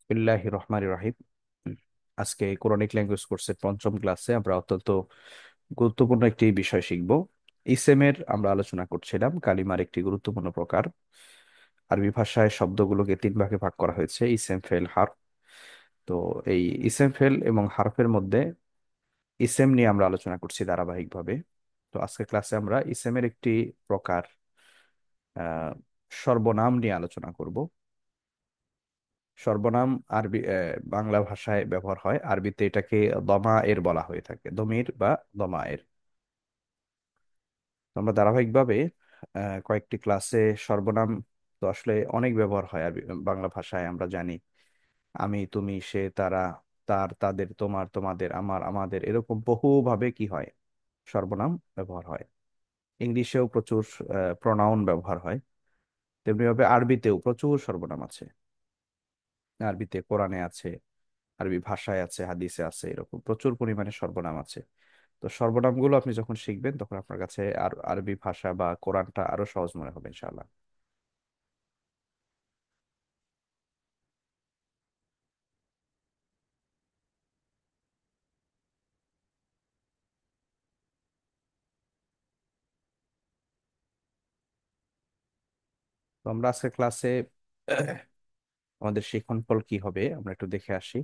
বিসমিল্লাহির রহমানির রহিম। আজকে কোরআনিক ল্যাঙ্গুয়েজ কোর্সের পঞ্চম ক্লাসে আমরা অত্যন্ত গুরুত্বপূর্ণ একটি বিষয় শিখব। ইসেমের আমরা আলোচনা করছিলাম, কালিমার একটি গুরুত্বপূর্ণ প্রকার। আরবি ভাষায় শব্দগুলোকে তিন ভাগে ভাগ করা হয়েছে: ইসেম, ফেল, হারফ। তো এই ইসেম, ফেল এবং হারফের মধ্যে ইসেম নিয়ে আমরা আলোচনা করছি ধারাবাহিকভাবে। তো আজকে ক্লাসে আমরা ইসেমের একটি প্রকার, আহ সর্বনাম নিয়ে আলোচনা করব। সর্বনাম আরবি বাংলা ভাষায় ব্যবহার হয়, আরবিতে এটাকে দমায়ের বলা হয়ে থাকে, দমির বা দমায়ের। তো আমরা ধারাবাহিকভাবে কয়েকটি ক্লাসে সর্বনাম তো আসলে অনেক ব্যবহার হয় আরবি বাংলা ভাষায়, আমরা জানি। আমি, তুমি, সে, তারা, তার, তাদের, তোমার, তোমাদের, আমার, আমাদের, এরকম বহুভাবে কি হয়, সর্বনাম ব্যবহার হয়। ইংলিশেও প্রচুর প্রনাউন ব্যবহার হয়। তেমনিভাবে আরবিতেও প্রচুর সর্বনাম আছে। আরবিতে কোরআনে আছে, আরবি ভাষায় আছে, হাদিসে আছে, এরকম প্রচুর পরিমাণে সর্বনাম আছে। তো সর্বনামগুলো আপনি যখন শিখবেন তখন আপনার কাছে আর আরবি ভাষা বা কোরআনটা আরো সহজ মনে হবে ইনশাআল্লাহ। তো আমরা আজকে ক্লাসে আমাদের শিক্ষণফল কি হবে আমরা একটু দেখে আসি।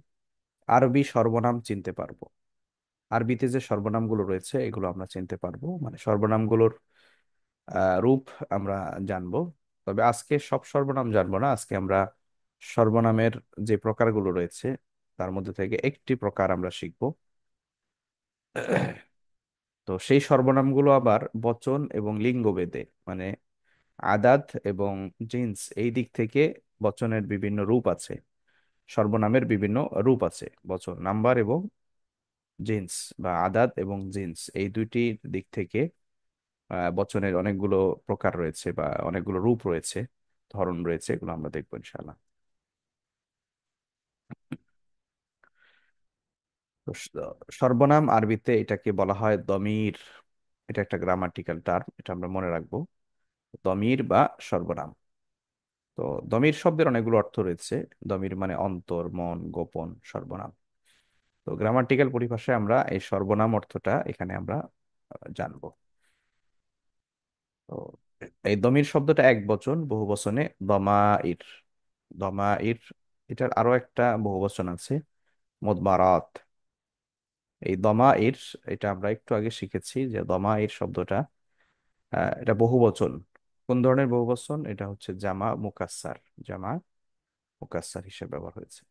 আরবি সর্বনাম চিনতে পারবো। আরবিতে যে সর্বনামগুলো রয়েছে এগুলো আমরা চিনতে পারবো, মানে সর্বনামগুলোর রূপ আমরা জানবো। তবে আজকে সব সর্বনাম জানবো না, আজকে আমরা সর্বনামের যে প্রকারগুলো রয়েছে তার মধ্যে থেকে একটি প্রকার আমরা শিখবো। তো সেই সর্বনামগুলো আবার বচন এবং লিঙ্গ ভেদে, মানে আদাত এবং জিন্স এই দিক থেকে বচনের বিভিন্ন রূপ আছে, সর্বনামের বিভিন্ন রূপ আছে। বচন, নাম্বার এবং জিন্স বা আদাত এবং জিন্স এই দুইটি দিক থেকে বচনের অনেকগুলো প্রকার রয়েছে বা অনেকগুলো রূপ রয়েছে, ধরন রয়েছে, এগুলো আমরা দেখবো ইনশাআল্লাহ। তো সর্বনাম আরবিতে এটাকে বলা হয় দমির। এটা একটা গ্রামাটিক্যাল টার্ম, এটা আমরা মনে রাখবো। দমির বা সর্বনাম। তো দমির শব্দের অনেকগুলো অর্থ রয়েছে। দমির মানে অন্তর, মন, গোপন, সর্বনাম। তো গ্রামাটিক্যাল পরিভাষায় আমরা এই সর্বনাম অর্থটা এখানে আমরা জানবো। তো এই দমির শব্দটা এক বচন, বহু বচনে দমাইর। দমাইর, এটার আরো একটা বহু বচন আছে, মুদমারাত। এই দমাইর, এটা আমরা একটু আগে শিখেছি যে দমাইর শব্দটা এটা বহু বচন। কোন ধরনের বহু বচন? এটা হচ্ছে জামা মুকাসসার। জামা মুকাসসার হিসেবে ব্যবহার হয়েছে।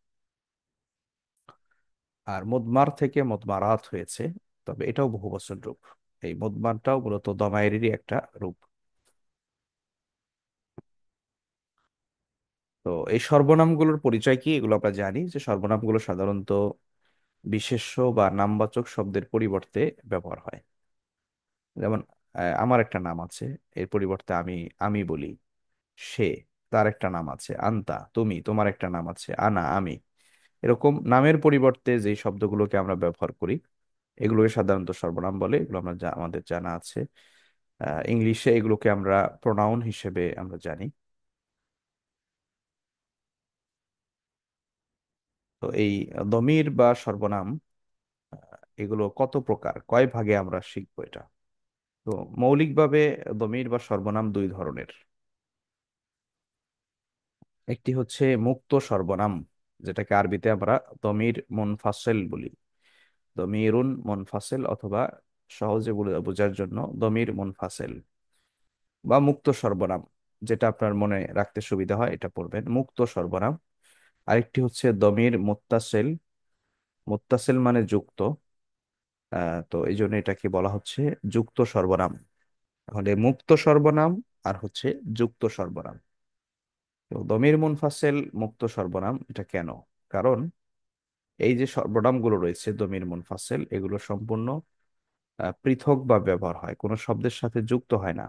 আর মুদমার থেকে মুদমারাত হয়েছে, তবে এটাও বহুবচন রূপ। এই মুদমারটাও মূলত দমাইরেরই একটা রূপ। তো এই সর্বনামগুলোর পরিচয় কি এগুলো আমরা জানি, যে সর্বনামগুলো সাধারণত বিশেষ্য বা নামবাচক শব্দের পরিবর্তে ব্যবহার হয়। যেমন আমার একটা নাম আছে, এর পরিবর্তে আমি আমি বলি। সে, তার একটা নাম আছে। আন্তা, তুমি, তোমার একটা নাম আছে। আনা, আমি। এরকম নামের পরিবর্তে যে শব্দগুলোকে আমরা ব্যবহার করি এগুলোকে সাধারণত সর্বনাম বলে। এগুলো আমরা আমাদের জানা আছে। ইংলিশে এগুলোকে আমরা প্রোনাউন হিসেবে আমরা জানি। তো এই দমির বা সর্বনাম এগুলো কত প্রকার, কয় ভাগে আমরা শিখবো এটা। তো মৌলিকভাবে দমির বা সর্বনাম দুই ধরনের। একটি হচ্ছে মুক্ত সর্বনাম, যেটাকে আরবিতে আমরা দমির মুনফাসিল বলি। দমিরুন মুনফাসিল, অথবা সহজে বোঝার জন্য দমির মুনফাসিল বা মুক্ত সর্বনাম, যেটা আপনার মনে রাখতে সুবিধা হয় এটা পড়বেন, মুক্ত সর্বনাম। আরেকটি হচ্ছে দমির মুত্তাসিল। মুত্তাসিল মানে যুক্ত। তো এই জন্য এটাকে বলা হচ্ছে যুক্ত সর্বনাম। তাহলে মুক্ত সর্বনাম আর হচ্ছে যুক্ত সর্বনাম। তো দমির মুনফাসিল মুক্ত সর্বনাম, এটা কেন? কারণ এই যে সর্বনামগুলো রয়েছে দমির মুনফাসিল, এগুলো সম্পূর্ণ পৃথক বা ব্যবহার হয়, কোনো শব্দের সাথে যুক্ত হয় না।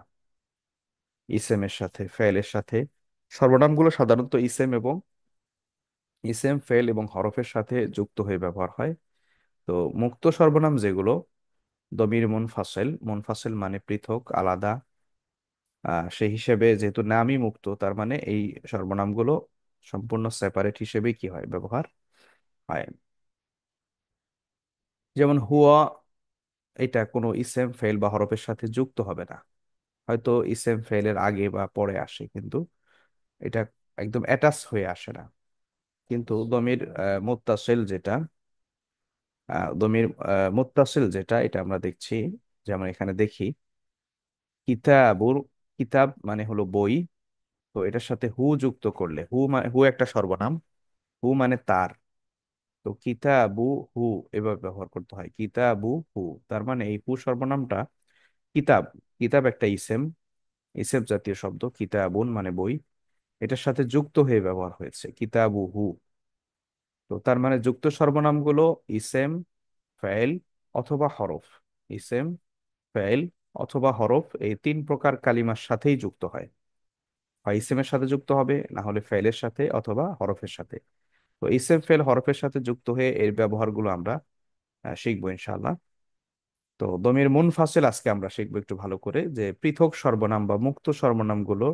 ইসেমের সাথে, ফেলের সাথে। সর্বনামগুলো সাধারণত ইসেম, ফেল এবং হরফের সাথে যুক্ত হয়ে ব্যবহার হয়। তো মুক্ত সর্বনাম যেগুলো দমির মুনফাসিল, মুনফাসিল মানে পৃথক, আলাদা। সেই হিসেবে যেহেতু নামই মুক্ত, তার মানে এই সর্বনামগুলো সম্পূর্ণ সেপারেট হিসেবে কি হয়, ব্যবহার হয়। যেমন হুয়া, এটা কোনো ইসেম ফেল বা হরফের সাথে যুক্ত হবে না। হয়তো ইসেম ফেলের আগে বা পরে আসে, কিন্তু এটা একদম অ্যাটাচ হয়ে আসে না। কিন্তু দমির মুত্তাসিল যেটা, মুত্তাসিল যেটা, এটা আমরা দেখছি। যেমন এখানে দেখি কিতাবুর, কিতাব মানে হলো বই। তো এটার সাথে হু যুক্ত করলে, হু একটা সর্বনাম, হু মানে তার। তো কিতাবু হু এভাবে ব্যবহার করতে হয়, কিতাবু হু। তার মানে এই হু সর্বনামটা, কিতাব, কিতাব একটা ইসেম, ইসেম জাতীয় শব্দ, কিতাবুন মানে বই, এটার সাথে যুক্ত হয়ে ব্যবহার হয়েছে কিতাবু হু। তো তার মানে যুক্ত সর্বনামগুলো ইসেম, ফাইল অথবা হরফ, ইসেম, ফাইল অথবা হরফ, এই তিন প্রকার কালিমার সাথেই যুক্ত হয়। হয় ইসেমের সাথে যুক্ত হবে, না হলে ফাইলের সাথে অথবা হরফের সাথে। তো ইসেম ফেল হরফের সাথে যুক্ত হয়ে এর ব্যবহারগুলো আমরা শিখবো ইনশাআল্লাহ। তো দমির মুনফাসিল আজকে আমরা শিখবো একটু ভালো করে, যে পৃথক সর্বনাম বা মুক্ত সর্বনাম গুলো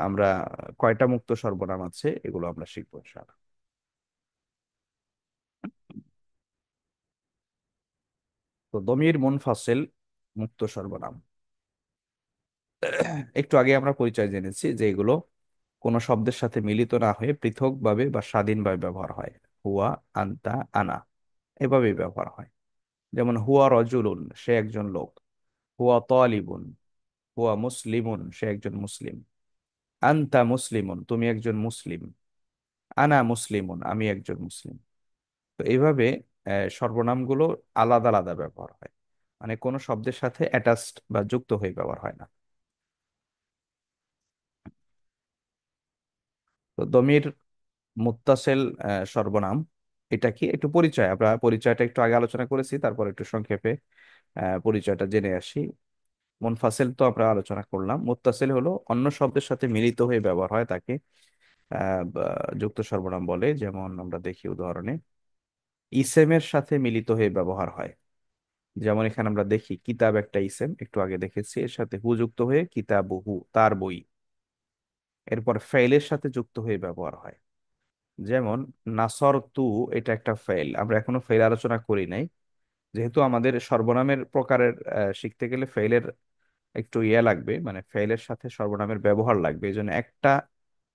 আমরা কয়টা মুক্ত সর্বনাম আছে এগুলো আমরা শিখবো ইনশাআল্লাহ। তো দমির মুনফাসিল, মুক্ত সর্বনাম, একটু আগে আমরা পরিচয় জেনেছি যে এগুলো কোনো শব্দের সাথে মিলিত না হয়ে পৃথকভাবে বা স্বাধীনভাবে ব্যবহার হয়। হুয়া, আনতা, আনা, এভাবেই ব্যবহার হয়। যেমন হুয়া রজুলুন, সে একজন লোক। হুয়া তালিবুন, হুয়া মুসলিমুন, সে একজন মুসলিম। আনতা মুসলিমুন, তুমি একজন মুসলিম। আনা মুসলিমুন, আমি একজন মুসলিম। তো এইভাবে সর্বনামগুলো আলাদা আলাদা ব্যবহার হয়, মানে কোনো শব্দের সাথে অ্যাটাচড বা যুক্ত হয়ে ব্যবহার হয় না। তো দমির মুত্তাসিল সর্বনাম, এটা কি একটু পরিচয়, আমরা পরিচয়টা একটু আগে আলোচনা করেছি, তারপর একটু সংক্ষেপে পরিচয়টা জেনে আসি। মুনফাসিল তো আমরা আলোচনা করলাম। মুত্তাসিল হলো অন্য শব্দের সাথে মিলিত হয়ে ব্যবহার হয়, তাকে যুক্ত সর্বনাম বলে। যেমন আমরা দেখি উদাহরণে ইসেমের সাথে মিলিত হয়ে ব্যবহার হয়। যেমন এখানে আমরা দেখি কিতাব একটা ইসেম, একটু আগে দেখেছি, এর সাথে হু যুক্ত হয়ে কিতাবু হু, তার বই। এরপর ফেইলের সাথে যুক্ত হয়ে ব্যবহার হয়। যেমন নাসর তু, এটা একটা ফেল, আমরা এখনো ফেল আলোচনা করি নাই। যেহেতু আমাদের সর্বনামের প্রকারের শিখতে গেলে ফেলের একটু ইয়ে লাগবে, মানে ফেলের সাথে সর্বনামের ব্যবহার লাগবে, এই জন্য একটা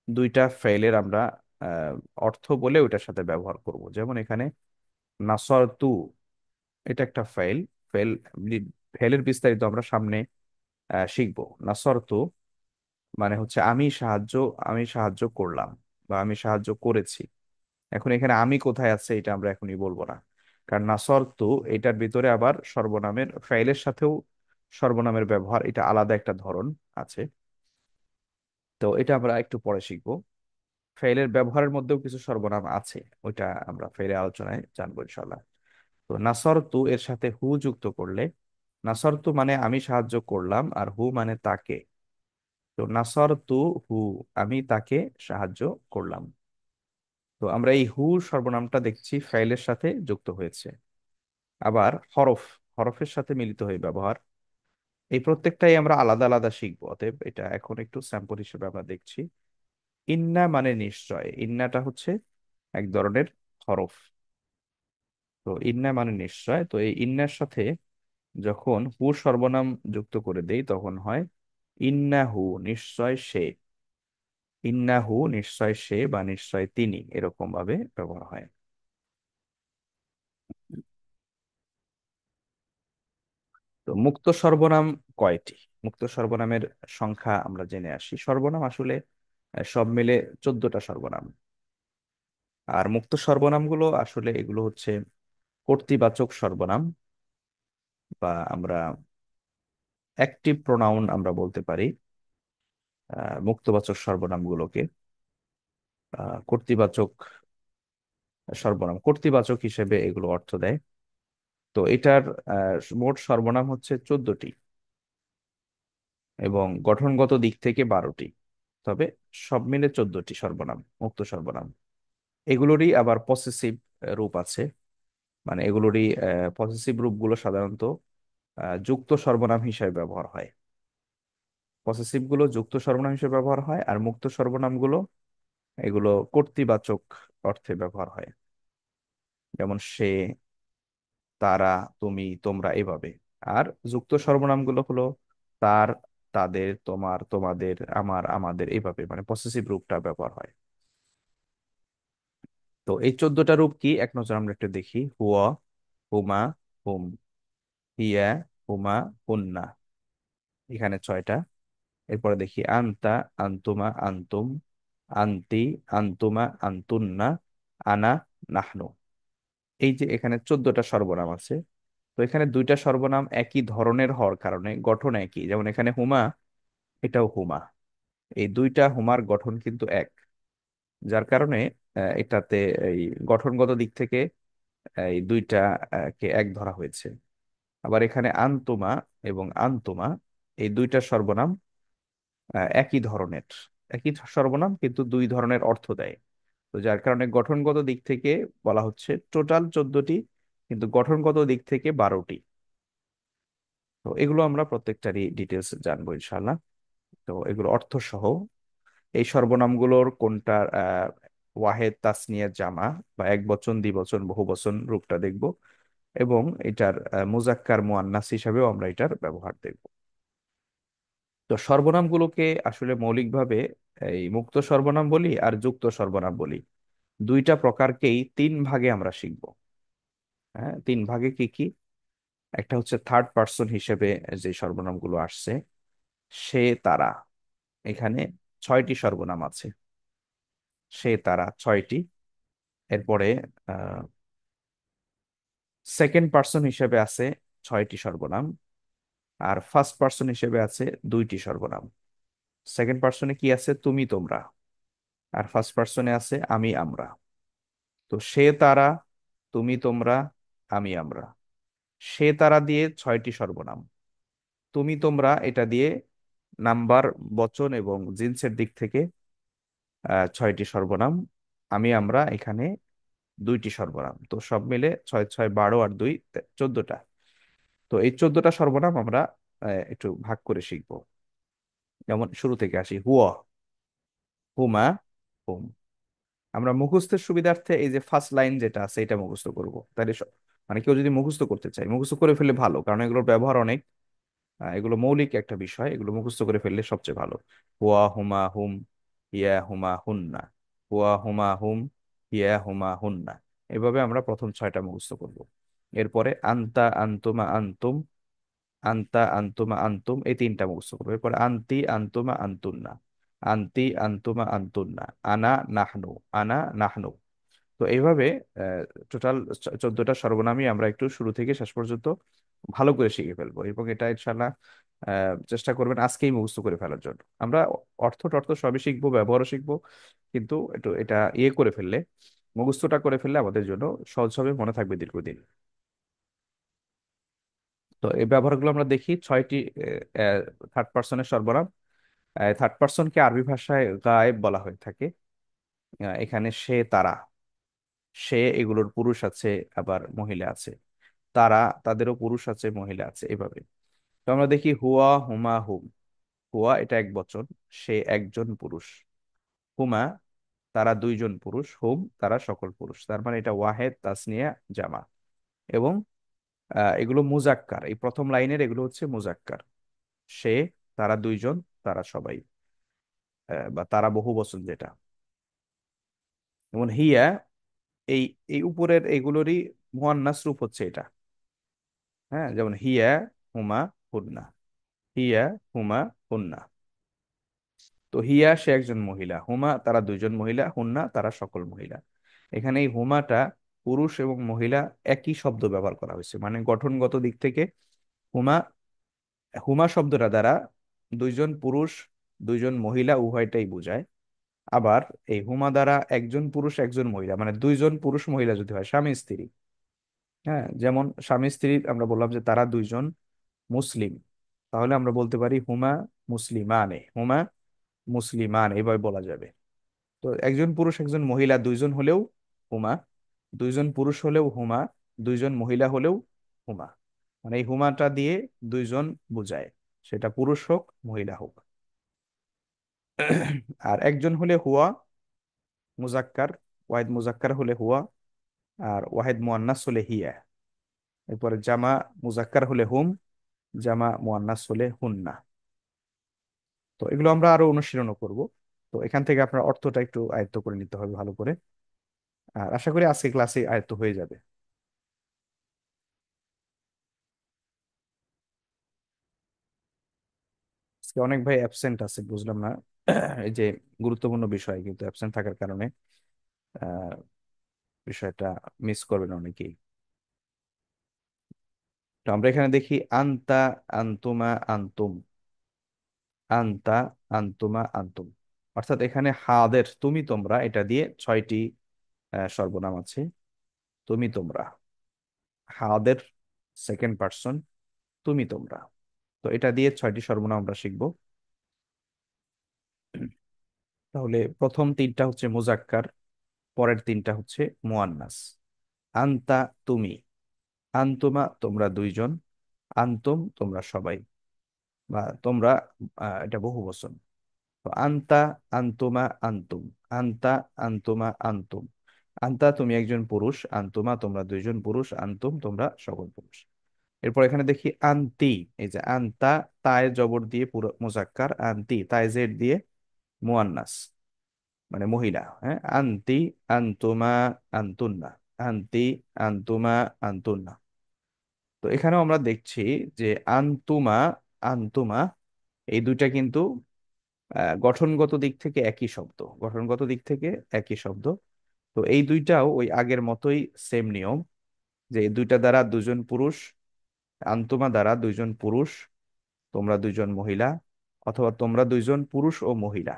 দুইটা ফেলের আমরা আহ, অর্থ বলে ওইটার সাথে ব্যবহার করব। যেমন এখানে নাসর তু, এটা একটা ফেল। ফেল, ফেলের বিস্তারিত আমরা সামনে শিখবো। নাসর তু মানে হচ্ছে আমি সাহায্য করলাম বা আমি সাহায্য করেছি। এখন এখানে আমি কোথায় আছে এটা আমরা এখনই বলবো না, কারণ নাসর তু এটার ভিতরে আবার সর্বনামের ফাইলের সাথেও সর্বনামের ব্যবহার, এটা আলাদা একটা ধরন আছে। তো এটা আমরা একটু পরে শিখবো। ফাইলের ব্যবহারের মধ্যেও কিছু সর্বনাম আছে, ওইটা আমরা ফাইলে আলোচনায় জানবো ইনশাল্লাহ। তো নাসর তু এর সাথে হু যুক্ত করলে, নাসর তু মানে আমি সাহায্য করলাম, আর হু মানে তাকে। তো নাসর তু হু, আমি তাকে সাহায্য করলাম। তো আমরা এই হু সর্বনামটা দেখছি ফাইলের সাথে যুক্ত হয়েছে। আবার হরফ, হরফের সাথে মিলিত হয়ে ব্যবহার, এই প্রত্যেকটাই আমরা আলাদা আলাদা শিখবো। অতএব এটা এখন একটু স্যাম্পল হিসেবে আমরা দেখছি। ইন্না মানে নিশ্চয়, ইন্নাটা হচ্ছে এক ধরনের হরফ। তো ইন্না মানে নিশ্চয়, তো এই ইন্নার সাথে যখন হু সর্বনাম যুক্ত করে দেই তখন হয় ইন্নাহু, নিশ্চয় সে। ইন্নাহু নিশ্চয় সে বা নিশ্চয় তিনি, এরকম ভাবে ব্যবহার হয়। তো মুক্ত সর্বনাম কয়টি? মুক্ত সর্বনামের সংখ্যা আমরা জেনে আসি। সর্বনাম আসলে সব মিলে 14টা সর্বনাম। আর মুক্ত সর্বনামগুলো আসলে এগুলো হচ্ছে কর্তৃবাচক সর্বনাম, বা আমরা অ্যাক্টিভ প্রোনাউন আমরা বলতে পারি মুক্তবাচক সর্বনামগুলোকে। কর্তৃবাচক সর্বনাম কর্তৃবাচক হিসেবে এগুলো অর্থ দেয়। তো এটার মোট সর্বনাম হচ্ছে 14টি, এবং গঠনগত দিক থেকে 12টি। তবে সব মিলে 14টি সর্বনাম, মুক্ত সর্বনাম। এগুলোরই আবার পসেসিভ রূপ আছে, মানে এগুলোরই পসেসিভ রূপগুলো সাধারণত যুক্ত সর্বনাম হিসেবে ব্যবহার হয়। পসেসিভ গুলো যুক্ত সর্বনাম হিসেবে ব্যবহার হয়, আর মুক্ত সর্বনামগুলো এগুলো কর্তৃবাচক অর্থে ব্যবহার হয়, যেমন সে, তারা, তুমি, তোমরা, এভাবে। আর যুক্ত সর্বনামগুলো হলো তার, তাদের, তোমার, তোমাদের, আমার, আমাদের, এইভাবে, মানে পসেসিভ রূপটা ব্যবহার হয়। তো এই 14টা রূপ কি এক নজর আমরা একটু দেখি। হুয়া, হুমা, হুম, হিয়া, হুমা, হুন্না, এখানে 6টা। এরপরে দেখি আন্তা, আন্তুমা, আন্তুম, আন্তি, আন্তুমা, আন্তুন্না, আনা, নাহনু। এই যে এখানে 14টা সর্বনাম আছে। তো এখানে দুইটা সর্বনাম একই ধরনের হওয়ার কারণে গঠন একই, যেমন এখানে হুমা, এটাও হুমা। এই দুইটা হুমার গঠন কিন্তু এক, যার কারণে এটাতে এই গঠনগত দিক থেকে এই দুইটা কে এক ধরা হয়েছে। আবার এখানে আন্তুমা এবং আন্তুমা, এই দুইটা সর্বনাম একই ধরনের, একই সর্বনাম কিন্তু দুই ধরনের অর্থ দেয়। তো যার কারণে গঠনগত দিক থেকে বলা হচ্ছে টোটাল 14টি, কিন্তু গঠনগত দিক থেকে 12টি। তো এগুলো আমরা প্রত্যেকটারই ডিটেলস জানবো ইনশাল্লাহ। তো এগুলো অর্থ সহ এই সর্বনামগুলোর কোনটার ওয়াহেদ তাসনিয়া জামা বা এক বচন, দ্বিবচন, বহু বচন রূপটা দেখব, এবং এটার মুজাক্কার মুআন্নাস হিসাবেও আমরা এটার ব্যবহার দেখব। তো সর্বনামগুলোকে আসলে মৌলিকভাবে এই মুক্ত সর্বনাম বলি আর যুক্ত সর্বনাম বলি, দুইটা প্রকারকেই তিন ভাগে আমরা শিখব। হ্যাঁ, তিন ভাগে কি কি? একটা হচ্ছে থার্ড পার্সন হিসেবে যে সর্বনামগুলো আসছে, সে, তারা, এখানে 6টি সর্বনাম আছে। সে, তারা 6টি। এরপরে সেকেন্ড পার্সন হিসেবে আছে 6টি সর্বনাম, আর ফার্স্ট পার্সন হিসেবে আছে 2টি সর্বনাম। সেকেন্ড পার্সনে কি আছে? তুমি, তোমরা। আর ফার্স্ট পার্সনে আছে আমি, আমরা। তো সে, তারা, তুমি, তোমরা, আমি, আমরা। সে, তারা দিয়ে 6টি সর্বনাম। তুমি, তোমরা এটা দিয়ে নাম্বার, বচন এবং জিন্সের দিক থেকে 6টি সর্বনাম। আমি, আমরা এখানে 2টি সর্বনাম। তো সব মিলে 6 6 12 আর 2 14টা। তো এই 14টা সর্বনাম আমরা একটু ভাগ করে শিখবো। যেমন শুরু থেকে আসি। হুয়া, হুমা, হুম। আমরা মুখস্থের সুবিধার্থে এই যে ফার্স্ট লাইন যেটা আছে এটা মুখস্থ করব, তাহলে মানে কেউ যদি মুখস্থ করতে চায় মুখস্থ করে ফেললে ভালো, কারণ এগুলোর ব্যবহার অনেক। এগুলো মৌলিক একটা বিষয়, এগুলো মুখস্থ করে ফেললে সবচেয়ে ভালো। হুয়া, হুমা, হুম, হিয়া, হুমা, হুন্না। হুয়া, হুমা, হুম, হিয়া, হুমা, হুন্না। এভাবে আমরা প্রথম 6টা মুখস্থ করব। এরপরে আন্তা, আন্তুমা, আন্তুম, আন্তা, আন্তুমা, আন্তুম, এই 3টা মুখস্থ করবো। এরপরে আন্তি, আন্তুমা, আন্তুন্না। আন্তি, আন্তুমা, আন্তুন্না। আনা, নাহনু। আনা, নাহনু। তো এইভাবে টোটাল 14টা সর্বনামই আমরা একটু শুরু থেকে শেষ পর্যন্ত ভালো করে শিখে ফেলবো, এবং এটা ইনশাল্লাহ চেষ্টা করবেন আজকেই মুখস্থ করে ফেলার জন্য। আমরা অর্থ টর্থ সবই শিখবো, ব্যবহারও শিখবো, কিন্তু একটু এটা ইয়ে করে ফেললে, মুখস্থটা করে ফেললে আমাদের জন্য সহজ হবে, মনে থাকবে দীর্ঘদিন। তো এই ব্যবহারগুলো আমরা দেখি। 6টি থার্ড পার্সনের সর্বনাম। থার্ড পার্সনকে আরবি ভাষায় গায়েব বলা হয়ে থাকে। এখানে সে, তারা, সে এগুলোর পুরুষ আছে, আবার মহিলা আছে। তারা, তাদেরও পুরুষ আছে, মহিলা আছে, এভাবে। তো আমরা দেখি হুয়া, হুমা, হুম। হুয়া এটা এক বচন, সে একজন পুরুষ। হুমা, তারা দুইজন পুরুষ। হুম, তারা সকল পুরুষ। তার মানে এটা ওয়াহেদ তাসনিয়া জামা। এবং এগুলো মুজাক্কার, এই প্রথম লাইনের এগুলো হচ্ছে মুজাক্কার। সে, তারা দুইজন, তারা সবাই, বা তারা বহু বচন যেটা। যেমন হিয়া, এই এই উপরের এগুলোরই মুয়ান্নাস রূপ হচ্ছে এটা। হ্যাঁ, যেমন হিয়া, হুমা, হুন্না। হিয়া, হুমা, হুন্না। তো হিয়া সে একজন মহিলা, হুমা তারা দুইজন মহিলা, হুন্না তারা সকল মহিলা। এখানে এই হুমাটা পুরুষ এবং মহিলা একই শব্দ ব্যবহার করা হয়েছে, মানে গঠনগত দিক থেকে হুমা, হুমা শব্দটা দ্বারা দুইজন পুরুষ, দুইজন মহিলা উভয়টাই বোঝায়। আবার এই হুমা দ্বারা একজন পুরুষ, একজন মহিলা, মানে দুইজন পুরুষ মহিলা যদি হয়, স্বামী স্ত্রী। হ্যাঁ, যেমন স্বামী স্ত্রী আমরা বললাম যে তারা দুইজন মুসলিম, তাহলে আমরা বলতে পারি হুমা মুসলিমানে। হুমা মুসলিমান, এভাবে বলা যাবে। তো একজন পুরুষ একজন মহিলা দুইজন হলেও হুমা, দুইজন পুরুষ হলেও হুমা, দুইজন মহিলা হলেও হুমা। মানে এই হুমাটা দিয়ে দুইজন বোঝায়, সেটা পুরুষ হোক, মহিলা হোক। আর একজন হলে হুয়া, মুজাক্কার, ওয়াহিদ মুজাক্কার হলে হুয়া, আর ওয়াহিদ মুয়ান্নাস হলে হিয়া। এরপরে জামা মুজাক্কার হলে হুম, জামা মুয়ান্নাস হলে হুন্না। তো এগুলো আমরা আরো অনুশীলনও করব। তো এখান থেকে আপনার অর্থটা একটু আয়ত্ত করে নিতে হবে ভালো করে। আর আশা করি আজকে ক্লাসে আয়ত্ত হয়ে যাবে। আজকে অনেক ভাই অ্যাবসেন্ট আছে, বুঝলাম না। এই যে গুরুত্বপূর্ণ বিষয় কিন্তু অ্যাবসেন্ট থাকার কারণে আহ, বিষয়টা মিস করবেন অনেকেই। তো আমরা এখানে দেখি আন্তা, আন্তুমা, আন্তুম, আন্তা, আন্তুমা, আন্তুম। অর্থাৎ এখানে হাদের তুমি তোমরা এটা দিয়ে 6টি সর্বনাম আছে। তুমি তোমরা, হাদের সেকেন্ড পার্সন, তুমি তোমরা। তো এটা দিয়ে 6টি সর্বনাম আমরা শিখবো। তাহলে প্রথম তিনটা হচ্ছে মুজাক্কার, পরের তিনটা হচ্ছে মুয়ান্নাস। আন্তা তুমি, আন্তুমা তোমরা দুইজন, আন্তুম তোমরা সবাই, বা তোমরা এটা বহু বচন। তো আন্তা, আন্তুমা, আন্তুম, আন্তা, আন্তুমা, আন্তুম। আন্তা তুমি একজন পুরুষ, আন্তুমা তোমরা দুইজন পুরুষ, আন্তুম তোমরা সকল পুরুষ। এরপর এখানে দেখি আন্তি। এই যে আন্তা, তায় জবর দিয়ে পুরো মুজাক্কার, আন্তি তায় জেড দিয়ে মুয়ান্নাস মানে মহিলা। হ্যাঁ, আন্তি, আন্তুমা, আন্তুন্না, আন্তি, আন্তুমা, আন্তুন্না। তো এখানেও আমরা দেখছি যে আন্তুমা, আন্তুমা এই দুইটা কিন্তু গঠনগত দিক থেকে একই শব্দ, গঠনগত দিক থেকে একই শব্দ। তো এই দুইটাও ওই আগের মতোই সেম নিয়ম, যে এই দুইটা দ্বারা দুজন পুরুষ, আন্তুমা দ্বারা দুইজন পুরুষ, তোমরা দুইজন মহিলা, অথবা তোমরা দুইজন পুরুষ ও মহিলা।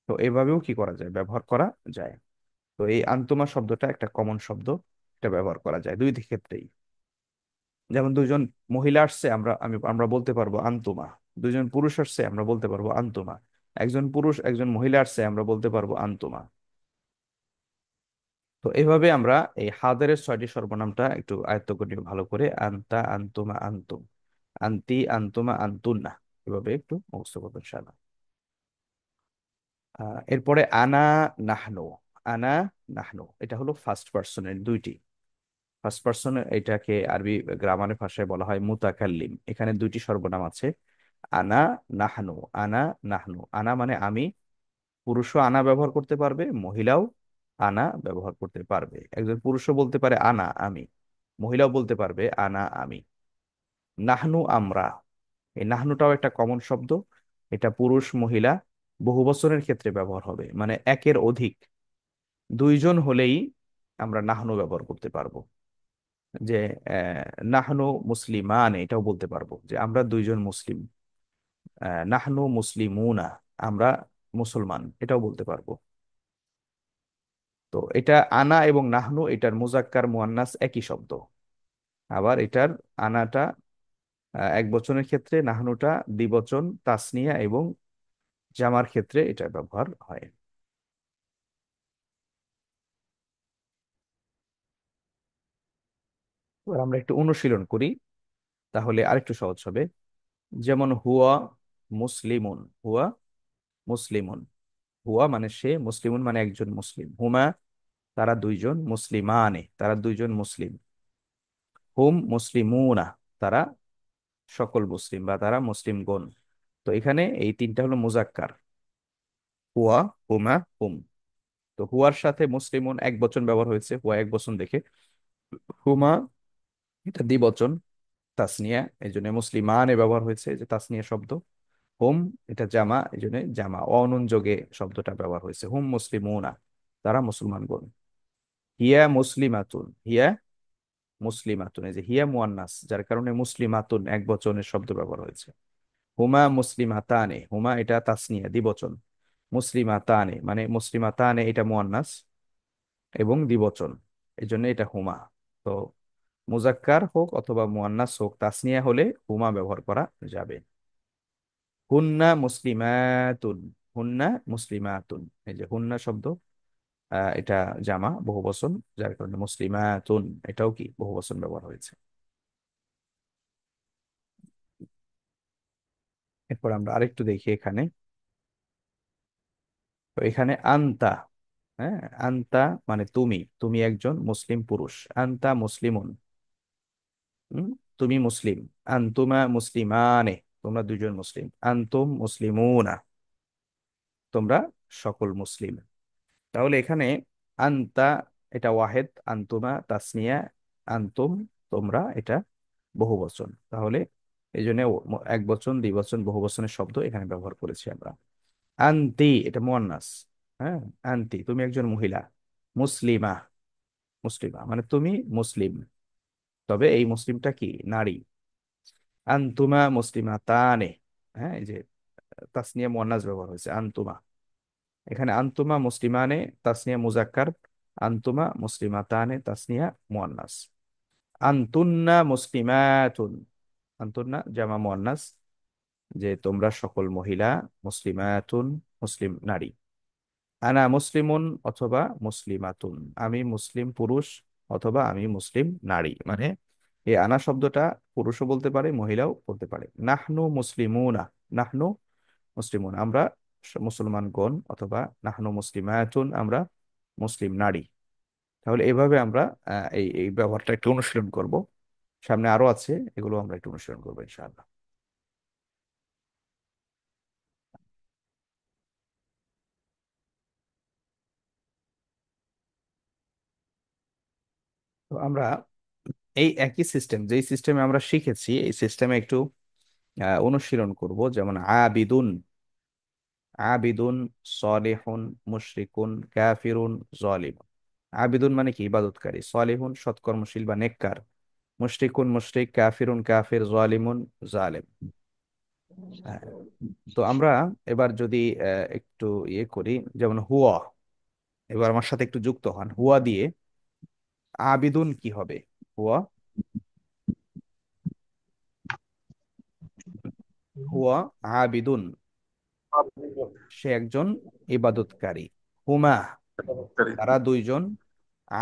তো এভাবেও কি করা যায়, ব্যবহার করা যায়। তো এই আন্তমা শব্দটা একটা কমন শব্দ, এটা ব্যবহার করা যায় দুই ক্ষেত্রেই। যেমন দুইজন মহিলা আসছে, আমরা বলতে পারবো আন্তমা। দুইজন পুরুষ আসছে, আমরা বলতে পারবো আন্তমা। একজন পুরুষ একজন মহিলা আসছে, আমরা বলতে পারবো আন্তমা। তো এইভাবে আমরা এই হাদারের 6টি সর্বনামটা একটু আয়ত্ত করি ভালো করে। আন্তা, আন্তুমা, আন্তুম, আন্তি, আন্তুমা, আন্তুন্না। এভাবে একটু মুখস্থ করবেন ইনশাআল্লাহ। এরপরে আনা, নাহনু। আনা, নাহনু এটা হলো ফার্স্ট পার্সনের দুইটি। ফার্স্ট পার্সন এটাকে আরবি গ্রামারের ভাষায় বলা হয় মুতাকাল্লিম। এখানে দুইটি সর্বনাম আছে, আনা, নাহনু। আনা, নাহনু। আনা মানে আমি, পুরুষও আনা ব্যবহার করতে পারবে, মহিলাও আনা ব্যবহার করতে পারবে। একজন পুরুষও বলতে পারে আনা আমি, মহিলাও বলতে পারবে আনা আমি। নাহনু আমরা, এই নাহনুটাও একটা কমন শব্দ। এটা পুরুষ মহিলা বহুবচনের ক্ষেত্রে ব্যবহার হবে, মানে একের অধিক দুইজন হলেই আমরা নাহনু ব্যবহার করতে পারবো। যে নাহনু মুসলিমান এটাও বলতে পারবো, যে আমরা দুইজন মুসলিম। নাহনু মুসলিমুনা, আমরা মুসলমান, এটাও বলতে পারবো। তো এটা আনা এবং নাহনু এটার মুজাক্কার মুয়ান্নাস একই শব্দ। আবার এটার আনাটা এক বচনের ক্ষেত্রে, নাহনুটা দ্বিবচন তাসনিয়া এবং জামার ক্ষেত্রে এটা ব্যবহার হয়। এবার আমরা একটু অনুশীলন করি, তাহলে আরেকটু সহজ হবে। যেমন হুয়া মুসলিমুন, হুয়া মুসলিমুন। হুয়া মানে সে, মুসলিমুন মানে একজন মুসলিম। হুমা তারা দুইজন, মুসলিমানে তারা দুইজন মুসলিম। হুম মুসলিমুনা তারা সকল মুসলিম বা তারা মুসলিমগণ। তো এখানে এই তিনটা হলো মুজাক্কার, হুয়া, হুমা, হুম। তো হুয়ার সাথে মুসলিমুন এক বচন ব্যবহার হয়েছে, হুয়া এক বচন দেখে। হুমা এটা দ্বিবচন তাসনিয়া, এই জন্য মুসলিমানে ব্যবহার হয়েছে, যে তাসনিয়া শব্দ। হুম এটা জামা, এই জন্য জামা অনুন যোগে শব্দটা ব্যবহার হয়েছে, হুম মুসলিমুনা তারা মুসলমানগণ। হিয়া মুসলিমাতুন, হিয়া মুসলিমাতুন, এই যে হিয়া মুয়ান্নাস যার কারণে মুসলিমাতুন এক বচনের শব্দ ব্যবহার হয়েছে। হুমা মুসলিমাতানে, হুমা এটা তাসনিয়া দ্বিবচন, মুসলিমাতানে মানে মুসলিমাতানে এটা মুয়ান্নাস এবং দ্বিবচন, এই জন্য এটা হুমা। তো মুজাক্কার হোক অথবা মুয়ান্নাস হোক, তাসনিয়া হলে হুমা ব্যবহার করা যাবে। হুন্না মুসলিমাতুন, হুন্না মুসলিমাতুন, এই যে হুন্না শব্দ এটা জামা বহু বচন, যার কারণে মুসলিমাতুন এটাও কি বহু বচন ব্যবহার হয়েছে। এরপর আমরা আরেকটু দেখি এখানে। তো এখানে আন্তা, হ্যাঁ, আন্তা মানে তুমি, তুমি একজন মুসলিম পুরুষ। আন্তা মুসলিমুন, হুম, তুমি মুসলিম। আন্তুমা মুসলিমানে, তোমরা দুজন মুসলিম। আন্তুম মুসলিমুনা, তোমরা সকল মুসলিম। তাহলে এখানে আন্তা এটা ওয়াহেদ, আন্তুমা তাসনিয়া, আন্তুম তোমরা এটা বহুবচন। তাহলে এই জন্য এক বচন, দ্বিবচন, বহুবচনের শব্দ এখানে ব্যবহার করেছি আমরা। আন্তি এটা মুয়ান্নাস। হ্যাঁ, আন্তি তুমি একজন মহিলা। মুসলিমা, মুসলিমা মানে তুমি মুসলিম, তবে এই মুসলিমটা কি নারী। আন্তুমা মুসলিমা তানে, হ্যাঁ এই যে তাসনিয়া মুয়ান্নাস ব্যবহার হয়েছে আন্তুমা। এখানে আন্তুমা মুসলিমানে তাসনিয়া মুজাক্কার, আন্তুমা মুসলিমাতানে তাসনিয়া মুয়ান্নাস। আন্তুন্না মুসলিমাতুন, আন্তুন্না জামা মুয়ান্নাস, যে তোমরা সকল মহিলা। মুসলিমাতুন মুসলিম নারী। আনা মুসলিমুন অথবা মুসলিমাতুন, আমি মুসলিম পুরুষ অথবা আমি মুসলিম নারী। মানে এই আনা শব্দটা পুরুষও বলতে পারে, মহিলাও বলতে পারে। নাহনু মুসলিমুনা, নাহনু মুসলিমুন আমরা মুসলমানগণ, অথবা নাহনু মুসলিমাতুন আমরা মুসলিম নারী। তাহলে এভাবে আমরা এই এই ব্যবহারটা একটু অনুশীলন করব। সামনে আরো আছে, এগুলো আমরা একটু অনুশীলন করবো ইনশাআল্লাহ। তো আমরা এই একই সিস্টেম, যেই সিস্টেমে আমরা শিখেছি, এই সিস্টেমে একটু অনুশীলন করব। যেমন আবিদুন, আবিদুন, সলিহুন, মুশরিকুন, কাফিরুন, জালিম। আবিদুন মানে কি ইবাদতকারী, সলিহুন সৎকর্মশীল বা নেককার, মুশরিকুন মুশরিক, কাফিরুন কাফির, জালিমুন জালেম। হ্যাঁ, তো আমরা এবার যদি একটু ইয়ে করি, যেমন হুয়া, এবার আমার সাথে একটু যুক্ত হন। হুয়া দিয়ে আবিদুন কি হবে? হুয়া, হুয়া আবিদুন, সে একজন ইবাদতকারী। হুমা তারা দুইজন,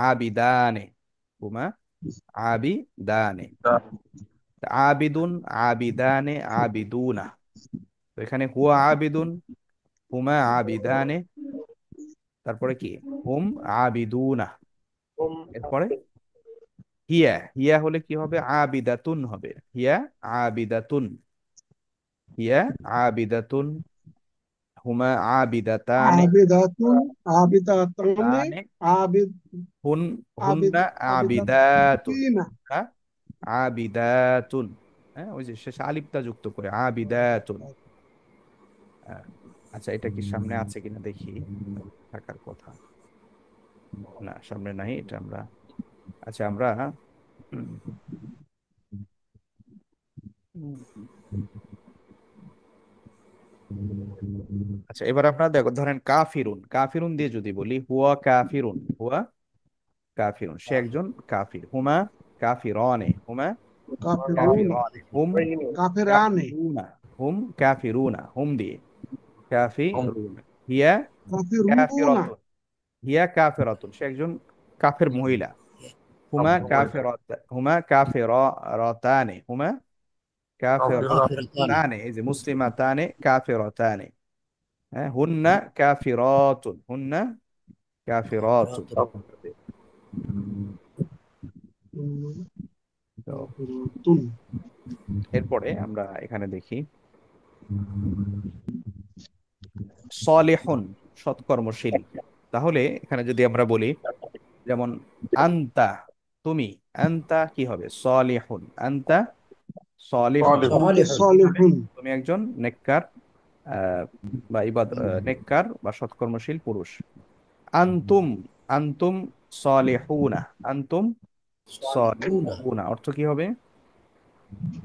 আবিদানে, হুমা আবিদানে। আবিদুন, আবিদানে, আবিদুনা। তো এখানে হুয়া আবিদুন, হুমা আবিদানে, তারপরে কি হুম আবিদুনা। এরপরে হিয়া, হিয়া হলে কি হবে? আবিদাতুন হবে। হিয়া আবিদাতুন, হিয়া আবিদাতুন, হুমা আবিদাতানে, আবিদাতুন, আবিদাতানি, তানে আবিদ হুন, আবিদ হুন্না আবিদাতুন, আবিদাতিনা। হ্যাঁ আবিদাতুন। হ্যাঁ, ওই যে শেষে আলিফটা যুক্ত করে আবিদাতুন। হ্যাঁ। আচ্ছা, এটা কি সামনে আছে কিনা দেখি, থাকার কথা। না, সামনে নাই এটা আমরা। আচ্ছা আমরা উম, উম, আচ্ছা এবার আপনারা দেখো, ধরেন কাফিরুন, কাফিরুন দিয়ে যদি বলি হুয়া কাফিরুন, হুয়া কাফিরুন সে একজন কাফির। হুমা কাফিরানে, হুমা কাফিরুনা, কাফিরানে, হুম কাফিরানে, কাফিরুনা, হুম কাফিরুনা, হুম দিয়ে কাফিরুনা। হিয়া কাফিরুনা, কাফিরাতুন, হিয়া কাফিরাতুন সে একজন কাফের মহিলা। হুমা কাফিরাত, হুমা কাফিরাতানে, হুমা কাফিরাতান। কাফিরাতানে, এই যে মুসলিমাতানে কাফিরাতানে। হ্যাঁ, হুন্না কাফিরাতুন, হুন্না কাফিরাতুন। কাফিরাতুন। তো কাফিরাতুন। এরপরে আমরা এখানে দেখি সলিহুন সৎকর্মশীল। তাহলে এখানে যদি আমরা বলি, যেমন আন্তা তুমি, আন্তা কি হবে? সলিহুন, আন্তা সলিহুন, সালিহুন। আনতা হুম। কি হবে? সালিহুন। তুমি একজন নেককার বা নেককার বা সৎকর্মশীল পুরুষ। আন্তুম, আন্তুম সলিহুনা, আন্তুম সালিহুনা। সলিহুনা অর্থ কি হবে?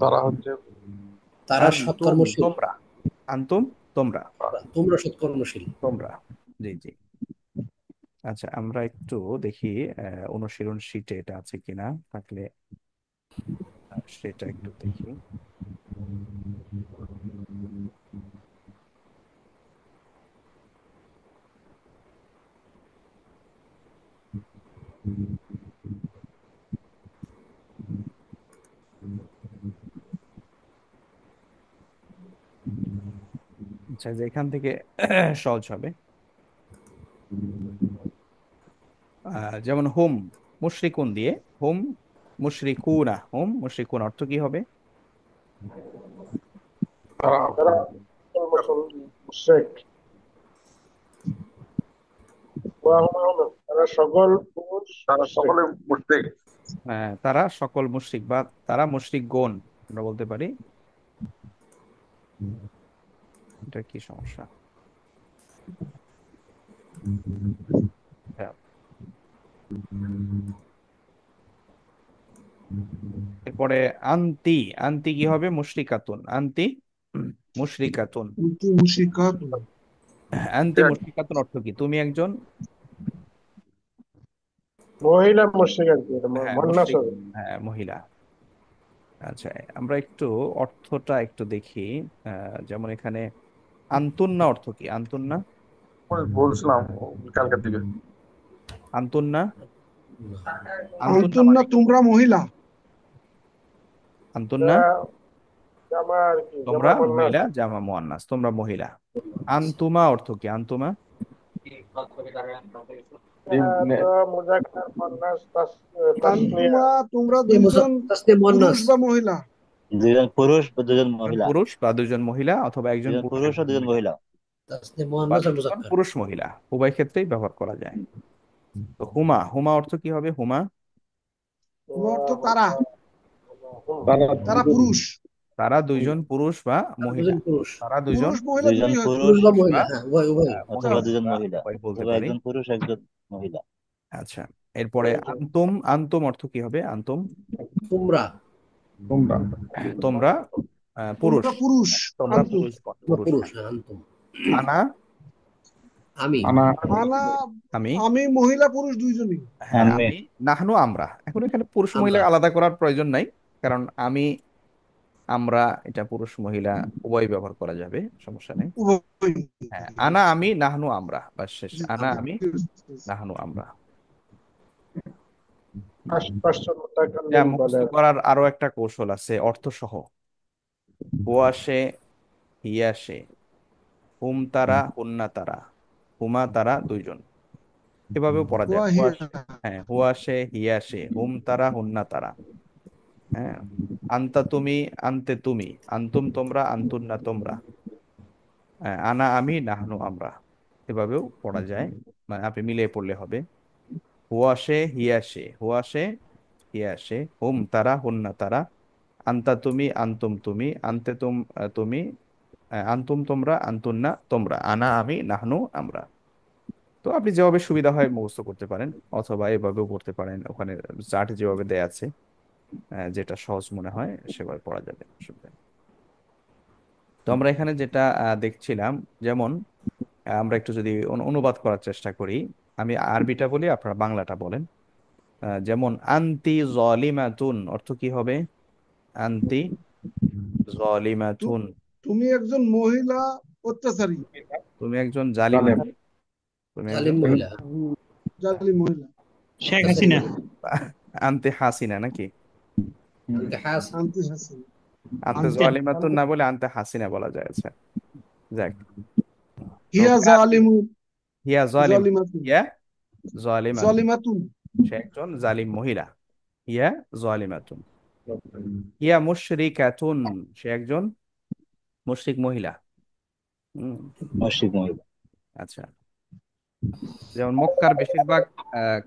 তারা হচ্ছে হুম, তারা আন্তুম সৎকর্মশীল, তোমরা, আন্তুম তোমরা, তোমরা সৎকর্মশীল। তোমরা, জি জি। আচ্ছা আমরা একটু দেখি অনুশীলন শীটে এটা আছে কিনা, থাকলে সেটা একটু দেখি। আচ্ছা, যে এখান থেকে সহজ হবে। যেমন হুম মুশরিকুন দিয়ে হুম মুশরিকুনা, হুম মুশরিকুন অর্থ কি হবে? তারা মুশরিক। তারা সকল পুরুষ, তারা সকলে মুশরিক। তারা সকল মুশরিক, বা তারা মুশরিকগণ আমরা বলতে পারি। এটা কি সমস্যা? হ্যাঁ। এরপরে আন্তি, আন্তি কি হবে? মুশরিকাতুন, আন্তি মুশরিকাতুন। কিন্তু মুশরিকাত আন্তি মুশরিকাতুন অর্থ কি? তুমি একজন, মহিলা মুশরিক আর কি, হ্যাঁ মুন্নাস মুশরিক, হবে। হ্যাঁ মহিলা। আচ্ছা, আমরা একটু অর্থটা একটু দেখি। যেমন এখানে আন্তুন্না অর্থ কি? আন্তুন্না, বলছিলাম কালকের দিকে। আন্তুন্না, আন্তুন্না আনতুন না মানে কি? তোমরা মহিলা, আন্তুন্না জামা আর কি, তোমরা জামা মুন্নাস। মহিলা, জামা মুয়ান্নাস, তোমরা মহিলা। আন্তুমা অর্থ কি? আন্তুমা, মুজাক্কার মুন্নাস তাসনিয়া। আনতুমা তোমরা দুইজন তাসনিয়া পুরুষ মুন্নাস। বা মহিলা। দুজন পুরুষ বা দুজন একজন মহিলা। পুরুষ বা দুজন মহিলা, অথবা একজন দুজন পুরুষ পুরুষ ও একজন দুজন মহিলা, মহিলা। তাসনিয়া বা মুন্নাস আর দুজন মুজাক্কার। পুরুষ মহিলা, উভয় ক্ষেত্রেই ব্যবহার করা যায়। তো হুমা, হুমা অর্থ কি হবে? হুমা, তোমার অর্থ তারা, তারা তারা পুরুষ, তারা দুইজন পুরুষ বা মহিলা, দুজন পুরুষ। তারা দুইজন পুরুষ মহিলা দুইজন দুটোই হয় তো। পুরুষ পুরুষ বা বা মহিলা, হ্যাঁ, উভয় উভয়। আচ্ছা, অথবা দুজন আমরা মহিলা, উভয় বলতে অথবা পারি। একজন পুরুষ একজন মহিলা। আচ্ছা, এরপরে আন্তুম, আন্তুম অর্থ কি হবে? আন্তুম, তোমরা, তোমরা পুরুষ, তোমরা পুরুষ, তোমরা আনতুম। পুরুষ, তোমরা পুরুষ। পুরুষ, হ্যাঁ, আনতুম। আনা, আমি, আনা আমি, আমি মহিলা পুরুষ দুইজনই। হ্যাঁ আমি আমি, নাহনু আমরা। এখন এখানে পুরুষ মহিলা আমরা। আলাদা করার প্রয়োজন নাই, কারণ আমি, আমরা, এটা পুরুষ মহিলা উভয় ব্যবহার করা যাবে, সমস্যা নেই। উভয়। হ্যাঁ, আনা আমি, নাহনু আমরা, বাস শেষ। আনা আমি, নাহনু আমরা। পাঁচজন যা মুতাকাল্লিম বলে। মুখস্থ করার আরো একটা কৌশল আছে অর্থ সহ। হুয়া সে, হিয়া সে, হুম তারা, হুন্না তারা, হুমা তারা দুইজন, এভাবেও পড়া যায়। হুয়া হুয়া হিয়া। হ্যাঁ, হুয়া সে, হিয়া সে, হুম তারা, হুন্না তারা। হ্যাঁ, আন্তা তুমি, আনতে তুমি, আন্তুম তোমরা, আন্তুন্না তোমরা। হ্যাঁ, আনা আমি, নাহনু আমরা, এভাবেও পড়া যায়। মানে আপনি মিলিয়ে পড়লে হবে। হুয়া সে, হিয়া সে, হুয়া সে, হিয়া সে, হুম তারা, হুন্না তারা, আন্তা তুমি, আন্তুম তুমি, আনতে তুমি, আন্তুম তোমরা, আন্তুন্না তোমরা, আনা আমি, নাহনু আমরা। তো আপনি যেভাবে সুবিধা হয় মুখস্থ করতে পারেন, অথবা এভাবেও করতে পারেন, ওখানে চার্ট যেভাবে দেয়া আছে, যেটা সহজ মনে হয় সেভাবে পড়া যাবে, অসুবিধা নেই। তো আমরা এখানে যেটা দেখছিলাম, যেমন আমরা একটু যদি অনুবাদ করার চেষ্টা করি, আমি আরবিটা বলি, আপনারা বাংলাটা বলেন। যেমন আন্তি জলিমাতুন অর্থ কি হবে? আন্তি তু- জলিমাতুন, তুমি একজন মহিলা অত্যাচারী, তুমি একজন জালিম মহিলা, তুমি একজন জালিম মহিলা। জালিম মহিলা। শেখ অত্যাচারী হাসিনা। মহিলা। আন্তে হাসিনা নাকি? আনতে হাস। আনতে হাসিন, আন্তে আনতে জলিমাতুন না বলে আন্তে হাসিনা বলা যায়। আচ্ছা, যাক। তো হিয়া জালিমু, হিয়া জালিম, জালিমাতুন, হিয়া জালিমাতুন, জালিমাতুন। সে একজন জালিম মহিলা। হিয়া জালিমাতুন। হিয়া মুশরিকাতুন, সে একজন মুশরিক মহিলা। হুম। মুশরিক মহিলা। আচ্ছা, যেমন মক্কার বেশিরভাগ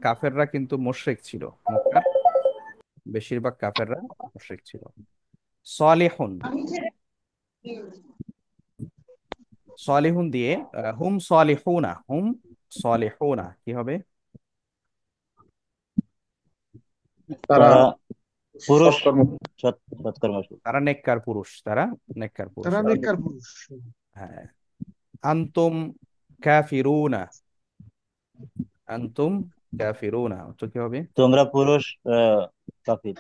কাফেররা কিন্তু মুশরিক ছিল। মক্কার বেশিরভাগ কাফেররা মুশরিক ছিল। সালিহুন, সালিহুন দিয়ে হুম সালিহুনা, হুম সালিহুনা কি হবে? তারা তারা পুরুষ, সৎকর্ম। সৎকর্মশীল। তারা নেককার পুরুষ, তারা নেককার পুরুষ। তারা নেককার পুরুষ। হ্যাঁ, আনতুম কাফিরুনা, আনতুম কাফিরুনা তো কি হবে? তোমরা পুরুষ কাফির।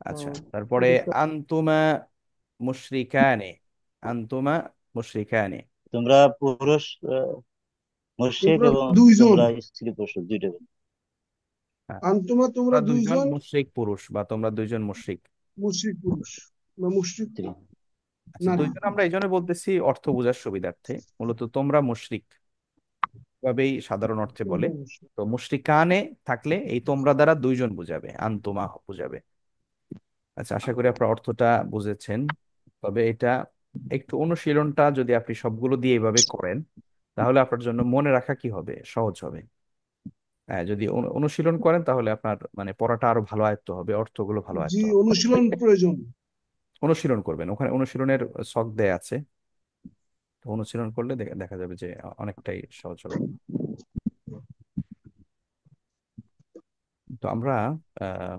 আচ্ছা, তারপরে আনতুমা মুশরিকানে, আনতুমা মুশরিকানে, তোমরা পুরুষ মুশরিক, তোমরা এবং দুইজন, তোমরা স্ত্রী পুরুষ দুইটা। হ্যাঁ, আনতুমা তোমরা তোমরা দুইজন দুইজন মুশরিক পুরুষ, বা তোমরা দুইজন মুশরিক মুশরিক পুরুষ বা মুশরিক স্ত্রী। আচ্ছা, নারী। দুইজন আমরা এই জন্য বলতেছি অর্থ বোঝার সুবিধার্থে, মূলত তোমরা মুশরিক, ভাবেই সাধারণ অর্থে বলে। অবশ্যই। তো মুশরিকানে থাকলে এই তোমরা দ্বারা দুইজন বুঝাবে, আনতুমা বুঝাবে। আচ্ছা, আশা করি আপনার অর্থটা বুঝেছেন। তবে এটা একটু অনুশীলনটা যদি আপনি সবগুলো দিয়ে এইভাবে করেন, তাহলে আপনার জন্য মনে রাখা কি হবে, সহজ হবে। হ্যাঁ, যদি অনুশীলন করেন তাহলে আপনার মানে পড়াটা আরো ভালো আয়ত্ত হবে, অর্থগুলো ভালো আয়ত্ত জি, হবে। অনুশীলন প্রয়োজন। অনুশীলন করবেন, ওখানে অনুশীলনের ছক দেয়া আছে। তো অনুশীলন করলে দেখা যাবে যে অনেকটাই সহজ হবে। তো আমরা আহ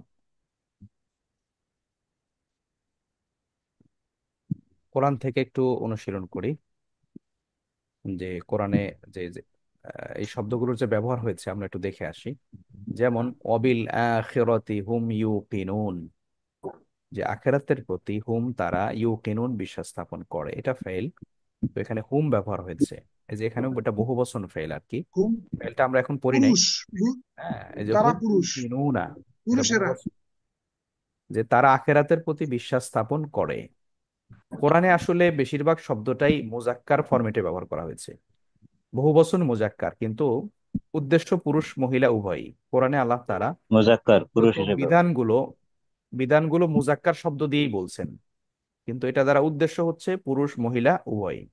কোরআন থেকে একটু অনুশীলন করি, যে কোরআনে যে যে, এই শব্দগুলোর যে ব্যবহার হয়েছে আমরা একটু দেখে আসি। যেমন অবিল আখিরাতি হুম ইউকিনুন, যে আখিরাতের প্রতি হুম তারা ইউকিনুন বিশ্বাস স্থাপন করে, এটা ফেল। তো এখানে হুম ব্যবহার হয়েছে, এই যে এখানেও এটা বহুবচন ফেল আর কি। হুম, ফেলটা আমরা এখন পড়ি নাই। পুরুষ। হ্যাঁ, এই যে কারা হুম পুরুষ? ইউকিনুনা, এটা পুরুষেরা। বহুবচন, যে তারা আখিরাতের প্রতি বিশ্বাস স্থাপন করে। কোরআনে আসলে বেশিরভাগ শব্দটাই মুজাক্কার ফরম্যাটে ব্যবহার করা হয়েছে, বহুবচন মুজাক্কার, কিন্তু উদ্দেশ্য পুরুষ মহিলা উভয়ই। কোরআনে আল্লাহ তাআলা মুজাক্কার পুরুষ যত হিসেবে। বিধানগুলো বিধানগুলো মুজাক্কার শব্দ দিয়েই বলছেন, কিন্তু এটা দ্বারা উদ্দেশ্য হচ্ছে পুরুষ মহিলা উভয়ই।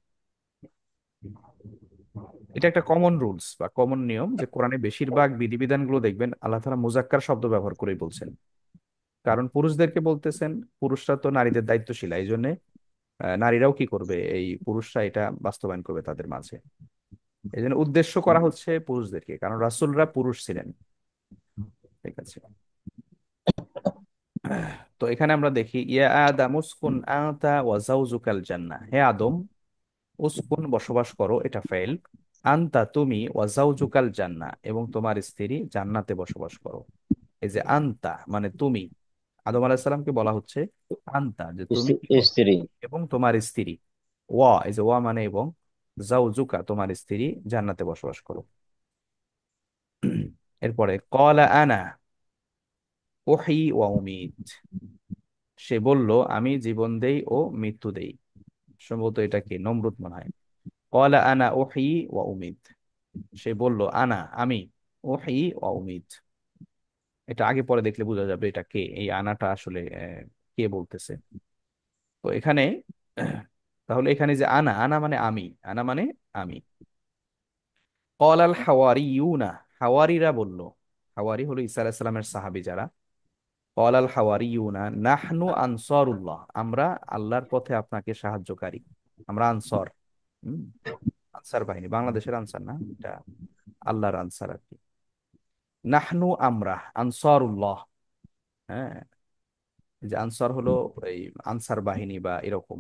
এটা একটা কমন রুলস বা কমন নিয়ম, যে কোরআনে বেশিরভাগ বিধিবিধানগুলো দেখবেন আল্লাহ তাআলা মুজাক্কার শব্দ ব্যবহার করেই বলছেন। কারণ পুরুষদেরকে বলতেছেন, পুরুষরা তো নারীদের দায়িত্বশীল, এই জন্য নারীরাও কি করবে, এই পুরুষরা এটা বাস্তবায়ন করবে তাদের মাঝে। এই জন্য উদ্দেশ্য করা হচ্ছে পুরুষদেরকে, কারণ রাসূলরা পুরুষ ছিলেন। ঠিক আছে। তো এখানে আমরা দেখি, ইয়া আদম উসকুন আনতা ওয়া যাওজুকাল জান্নাহ, হে আদম, উসকুন বসবাস করো, এটা ফাইল। আনতা তুমি, ওয়া যাওজুকাল জান্নাহ এবং তোমার স্ত্রী জান্নাতে বসবাস করো। এই যে আনতা মানে তুমি, আদম আলাইহিস সালামকে বলা হচ্ছে আনতা, যে তুমি কি করো, স্ত্রী। এবং তোমার স্ত্রী। ওয়া, এই যে ওয়া মানে এবং, যাওজুকা তোমার স্ত্রী জান্নাতে বসবাস করো। এরপরে ক্বালা আনা উহয়ি ওয়া উমীত, সে বলল আমি জীবন দেই ও মৃত্যু দেই। সম্ভবত এটা কি নমরুদ মনে হয়। ক্বালা আনা উহয়ি ওয়া উমীত, সে বলল আনা আমি, উহয়ি ওয়া উমীত, এটা আগে পরে দেখলে বোঝা যাবে এটা কে, এই আনাটা আসলে কে বলতেছে। তো এখানে তাহলে এখানে যে আনা, আনা মানে আমি, আনা মানে আমি। ক্বালাল হাওয়ারিয়ুনা, হাওয়ারিরা বলল, হাওয়ারি হলো ঈসা আলাইহিস সালামের সাহাবী যারা। ক্বালাল হাওয়ারিয়ুনা নাহনু আনসারুল্লাহ, আমরা আল্লাহর পথে আপনাকে সাহায্যকারী, আমরা আনসার। হুম, আনসার বাহিনী, বাংলাদেশের আনসার না, এটা আল্লাহর আনসার আর কি। নাহনু আমরা আনসারুল্লাহ। হ্যাঁ, এই যে আনসার হলো এই আনসার বাহিনী বা এরকম,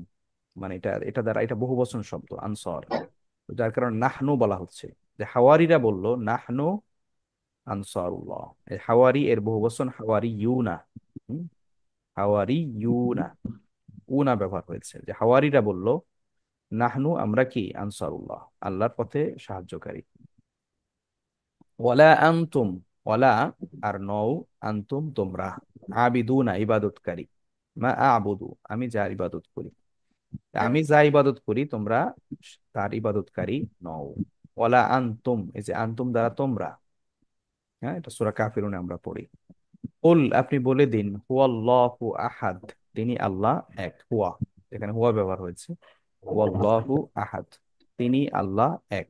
মানে এটা এটা দ্বারা এটা বহুবচন শব্দ আনসার, যার কারণে নাহনু বলা হচ্ছে। যে হাওয়ারিরা বলল নাহনু আনসারুল্লাহ, এই হাওয়ারি এর বহুবচন হাওয়ারি ইউনা। হুম, হাওয়ারি ইউনা, উনা ব্যবহার হয়েছে, যে হাওয়ারিরা বলল নাহনু আমরা কি আনসারুল্লাহ, আল্লাহর পথে সাহায্যকারী। ওয়ালা আনতুম, ওয়ালা আর নও, আনতুম তোমরা, আবিদুনা ইবাদতকারী, মা আবুদু আমি যার ইবাদত করি, আমি যা ইবাদত করি তোমরা তার ইবাদতকারী নও। ওয়ালা আনতুম, এই যে আনতুম দ্বারা তোমরা, হ্যাঁ এটা সূরা কাফিরুনে আমরা পড়ি। কুল আপনি বলে দিন, হুয়াল্লাহু আহাদ, তিনি আল্লাহ এক, হুয়া এখানে হুয়া ব্যবহার হয়েছে, হুয়াল্লাহু আহাদ, তিনি আল্লাহ এক।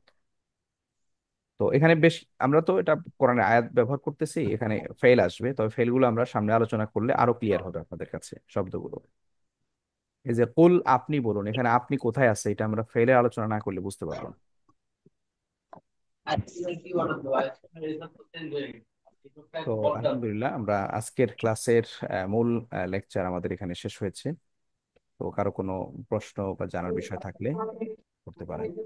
তো এখানে বেশ, আমরা তো এটা কোরআনে আয়াত ব্যবহার করতেছি, এখানে ফেল আসবে, তবে ফেলগুলো আমরা সামনে আলোচনা করলে আরো ক্লিয়ার হবে আপনাদের কাছে শব্দগুলো। এই যে কুল আপনি বলুন, এখানে আপনি কোথায় আছে, এটা আমরা ফেলের আলোচনা না করলে বুঝতে পারবো না। তো আলহামদুলিল্লাহ, আমরা আজকের ক্লাসের মূল লেকচার আমাদের এখানে শেষ হয়েছে। তো কারো কোনো প্রশ্ন বা জানার বিষয় থাকলে করতে পারেন।